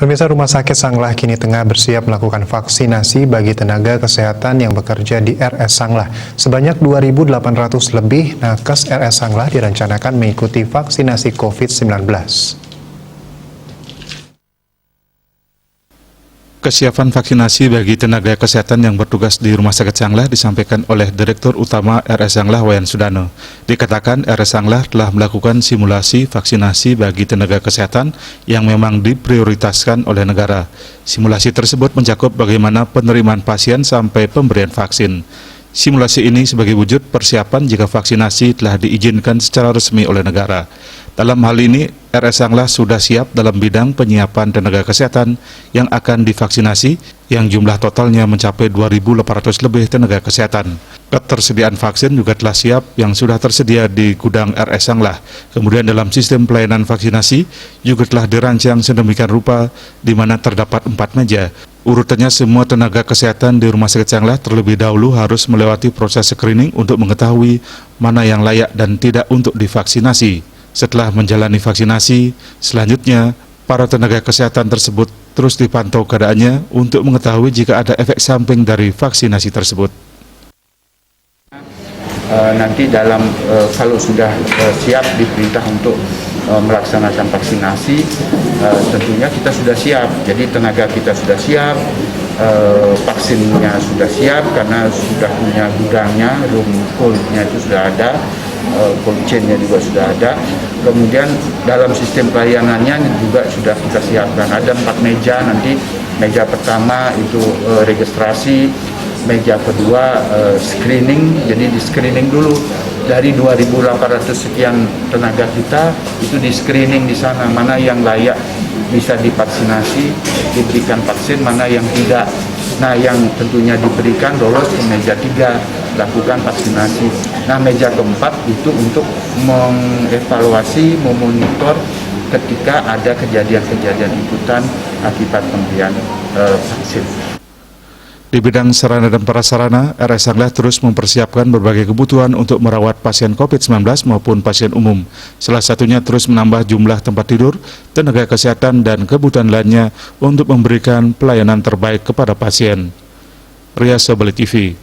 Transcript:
Pemirsa, Rumah Sakit Sanglah kini tengah bersiap melakukan vaksinasi bagi tenaga kesehatan yang bekerja di RS Sanglah. Sebanyak 2.800 lebih nakes RS Sanglah direncanakan mengikuti vaksinasi COVID-19. Kesiapan vaksinasi bagi tenaga kesehatan yang bertugas di Rumah Sakit Sanglah disampaikan oleh Direktur Utama RS Sanglah Wayan Sudano. Dikatakan RS Sanglah telah melakukan simulasi vaksinasi bagi tenaga kesehatan yang memang diprioritaskan oleh negara. Simulasi tersebut mencakup bagaimana penerimaan pasien sampai pemberian vaksin. Simulasi ini sebagai wujud persiapan jika vaksinasi telah diizinkan secara resmi oleh negara. Dalam hal ini, RS Sanglah sudah siap dalam bidang penyiapan tenaga kesehatan yang akan divaksinasi, yang jumlah totalnya mencapai 2.800 lebih tenaga kesehatan. Ketersediaan vaksin juga telah siap yang sudah tersedia di gudang RS Sanglah. Kemudian dalam sistem pelayanan vaksinasi juga telah dirancang sedemikian rupa di mana terdapat 4 meja. Urutannya semua tenaga kesehatan di Rumah Sakit Sanglah terlebih dahulu harus melewati proses screening untuk mengetahui mana yang layak dan tidak untuk divaksinasi. Setelah menjalani vaksinasi, selanjutnya para tenaga kesehatan tersebut terus dipantau keadaannya untuk mengetahui jika ada efek samping dari vaksinasi tersebut. Nanti kalau sudah siap diperintah untuk melaksanakan vaksinasi, tentunya kita sudah siap. Jadi tenaga kita sudah siap, vaksinnya sudah siap karena sudah punya gudangnya, room cold-nya itu sudah ada, cold chain-nya juga sudah ada. Kemudian dalam sistem pelayanannya juga sudah kita siapkan. Ada 4 meja, nanti meja pertama itu registrasi, meja kedua screening, jadi di screening dulu dari 2.800 sekian tenaga kita, itu di screening di sana mana yang layak bisa divaksinasi, diberikan vaksin, mana yang tidak. Nah, yang tentunya diberikan lolos ke meja 3, lakukan vaksinasi. Nah, meja keempat itu untuk mengevaluasi, memonitor ketika ada kejadian-kejadian ikutan akibat pemberian vaksin. Di bidang sarana dan prasarana, RS Sanglah terus mempersiapkan berbagai kebutuhan untuk merawat pasien COVID-19 maupun pasien umum. Salah satunya terus menambah jumlah tempat tidur, tenaga kesehatan, dan kebutuhan lainnya untuk memberikan pelayanan terbaik kepada pasien. Ria Sobali TV.